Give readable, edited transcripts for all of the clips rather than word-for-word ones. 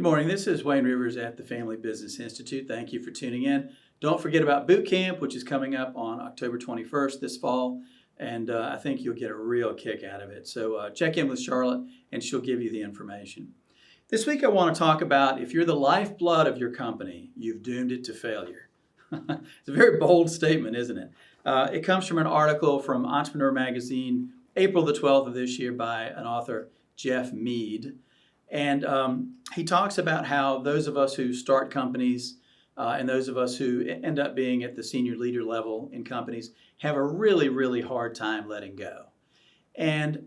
Good morning. This is Wayne Rivers at the Family Business Institute. Thank you for tuning in. Don't forget about boot camp, which is coming up on October 21st this fall, and I think you'll get a real kick out of it. So check in with Charlotte, and she'll give you the information. This week I want to talk about if you're the lifeblood of your company, you've doomed it to failure. It's a very bold statement, isn't it? It comes from an article from Entrepreneur Magazine, April the 12th of this year by an author, Jeff Mead. And he talks about how those of us who start companies and those of us who end up being at the senior leader level in companies have a really, really hard time letting go. And,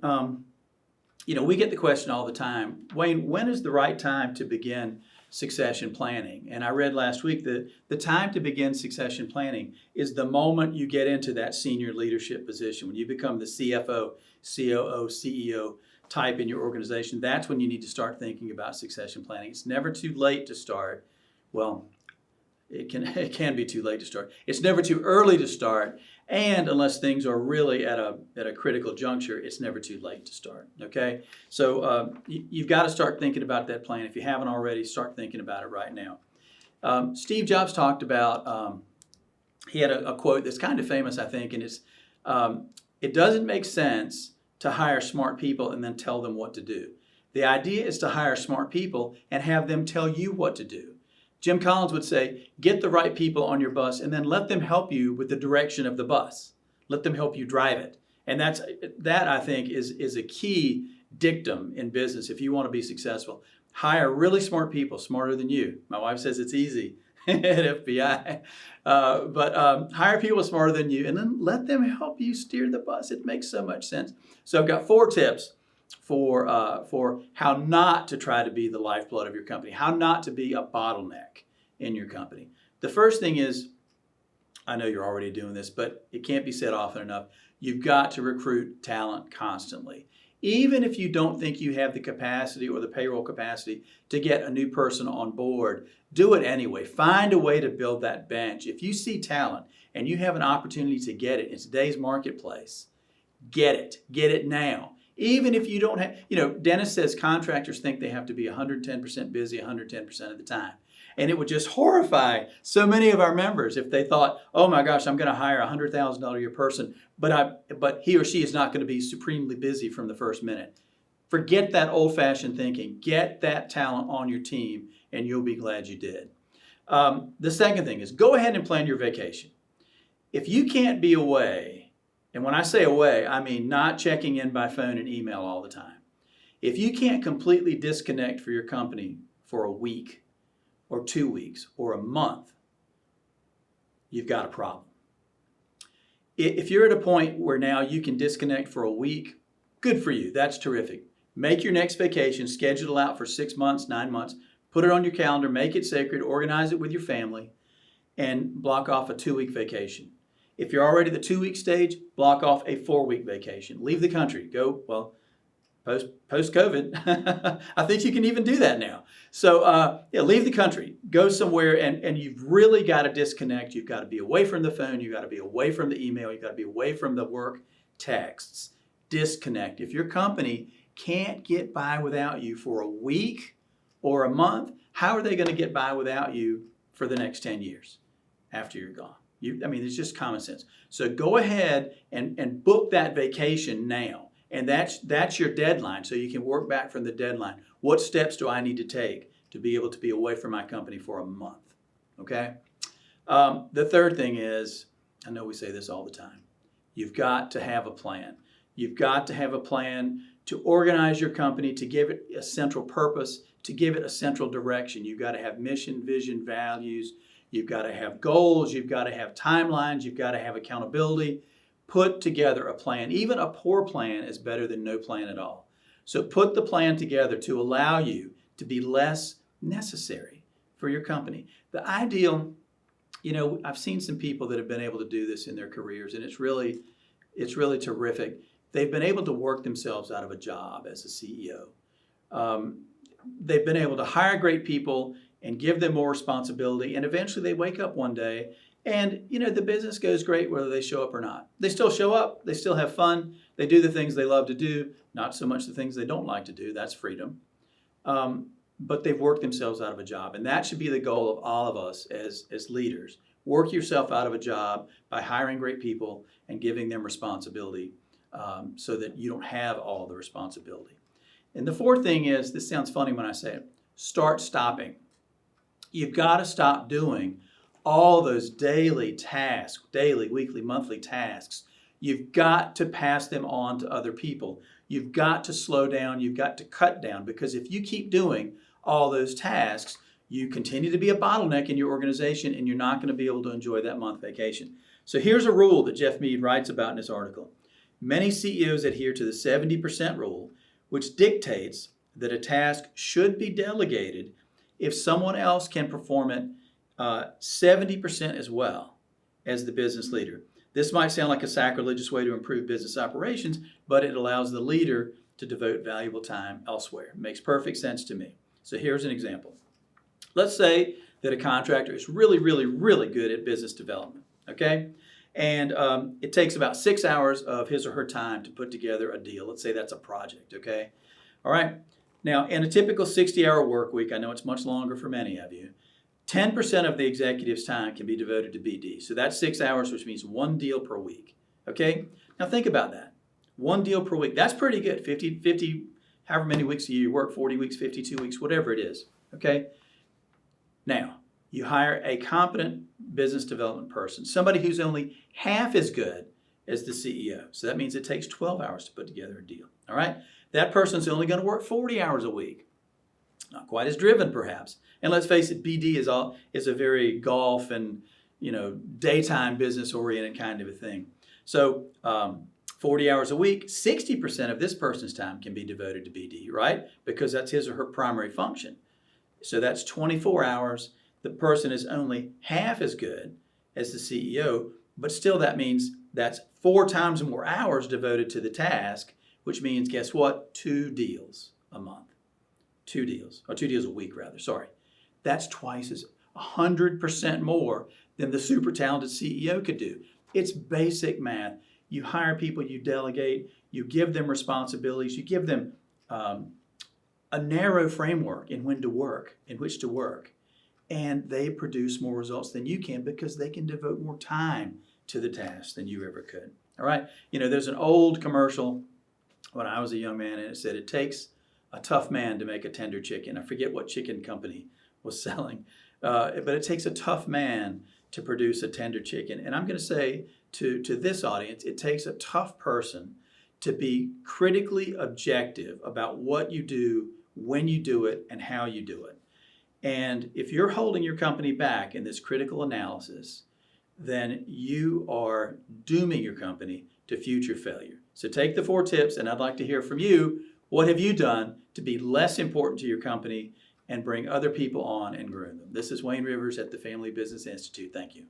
we get the question all the time, Wayne, when is the right time to begin succession planning? And I read last week that the time to begin succession planning is the moment you get into that senior leadership position, when you become the CFO, COO, CEO type in your organization. That's when you need to start thinking about succession planning. It's never too late to start. Well, it can be too late to start. It's never too early to start, and unless things are really at a critical juncture, it's never too late to start. Okay, so you've got to start thinking about that plan. If you haven't already, start thinking about it right now. Steve Jobs talked about. He had a quote that's kind of famous, I think, and it's it doesn't make sense to hire smart people and then tell them what to do. The idea is to hire smart people and have them tell you what to do. Jim Collins would say, get the right people on your bus and then let them help you with the direction of the bus. Let them help you drive it. And that I think is a key dictum in business if you want to be successful. Hire really smart people, smarter than you. My wife says it's easy at FBI. But hire people smarter than you and then let them help you steer the bus. It makes so much sense. So I've got 4 tips for how not to try to be the lifeblood of your company, how not to be a bottleneck in your company. The first thing is, I know you're already doing this, but it can't be said often enough, you've got to recruit talent constantly. Even if you don't think you have the capacity or the payroll capacity to get a new person on board, do it anyway. Find a way to build that bench. If you see talent and you have an opportunity to get it in today's marketplace, get it. Get it now. Even if you don't have, Dennis says contractors think they have to be 110% busy 110% of the time. And it would just horrify so many of our members if they thought, oh my gosh, I'm going to hire a $100,000 a year person, but he or she is not going to be supremely busy from the first minute. Forget that old-fashioned thinking. Get that talent on your team, and you'll be glad you did. The second thing is go ahead and plan your vacation. If you can't be away, and when I say away, I mean not checking in by phone and email all the time. If you can't completely disconnect for your company for a week or 2 weeks or a month, you've got a problem. If you're at a point where now you can disconnect for a week, good for you. That's terrific. Make your next vacation, schedule it out for 6 months, 9 months, put it on your calendar, make it sacred, organize it with your family, and block off a 2-week vacation. If you're already at the 2-week stage, block off a 4-week vacation. Leave the country. Go, post-COVID. I think you can even do that now. So leave the country. Go somewhere, and you've really got to disconnect. You've got to be away from the phone. You've got to be away from the email. You've got to be away from the work texts. Disconnect. If your company can't get by without you for a week or a month, how are they going to get by without you for the next 10 years after you're gone? It's just common sense. So go ahead and book that vacation now. And that's your deadline, so you can work back from the deadline. What steps do I need to take to be able to be away from my company for a month? Okay? The third thing is, I know we say this all the time, you've got to have a plan. You've got to have a plan to organize your company, to give it a central purpose, to give it a central direction. You've got to have mission, vision, values. You've got to have goals. You've got to have timelines. You've got to have accountability. Put together a plan. Even a poor plan is better than no plan at all. So put the plan together to allow you to be less necessary for your company. The ideal, I've seen some people that have been able to do this in their careers, and it's really terrific. They've been able to work themselves out of a job as a CEO. They've been able to hire great people and give them more responsibility, and eventually they wake up one day and the business goes great whether they show up or not. They still show up, they still have fun, they do the things they love to do, not so much the things they don't like to do. That's freedom. but they've worked themselves out of a job. And that should be the goal of all of us as leaders. Work yourself out of a job by hiring great people and giving them responsibility so that you don't have all the responsibility. And the fourth thing is, this sounds funny when I say it, start stopping. You've got to stop doing all those daily tasks, daily, weekly, monthly tasks. You've got to pass them on to other people. You've got to slow down. You've got to cut down, because if you keep doing all those tasks, you continue to be a bottleneck in your organization, and you're not going to be able to enjoy that month vacation. So here's a rule that Jeff Mead writes about in his article. Many CEOs adhere to the 70% rule, which dictates that a task should be delegated if someone else can perform it 70% as well as the business leader. This might sound like a sacrilegious way to improve business operations, but it allows the leader to devote valuable time elsewhere. It makes perfect sense to me. So here's an example. Let's say that a contractor is really, really, really good at business development, okay? And it takes about 6 hours of his or her time to put together a deal. Let's say that's a project, okay? All right. Now, in a typical 60-hour work week, I know it's much longer for many of you, 10% of the executive's time can be devoted to BD. So that's 6 hours, which means one deal per week, okay? Now think about that. One deal per week. That's pretty good. 50, however many weeks a year you work, 40 weeks, 52 weeks, whatever it is, okay? Now, you hire a competent business development person, somebody who's only half as good as the CEO. So that means it takes 12 hours to put together a deal, all right? That person's only going to work 40 hours a week. Not quite as driven, perhaps. And let's face it, BD is a very golf and, daytime business-oriented kind of a thing. So 40 hours a week, 60% of this person's time can be devoted to BD, right? Because that's his or her primary function. So that's 24 hours. The person is only half as good as the CEO, but still that means that's 4 times more hours devoted to the task, which means, guess what? 2 deals a month. 2 deals, or 2 deals a week rather, sorry. That's twice as 100% more than the super talented CEO could do. It's basic math. You hire people, you delegate, you give them responsibilities, you give them a narrow framework in which to work, and they produce more results than you can because they can devote more time to the task than you ever could. All right? There's an old commercial when I was a young man, and it said, it takes a tough man to make a tender chicken. I forget what chicken company was selling, but it takes a tough man to produce a tender chicken. And I'm going to say to this audience, it takes a tough person to be critically objective about what you do, when you do it, and how you do it. And if you're holding your company back in this critical analysis, then you are dooming your company to future failure. So take the 4 tips, and I'd like to hear from you. What have you done to be less important to your company and bring other people on and groom them? This is Wayne Rivers at the Family Business Institute. Thank you.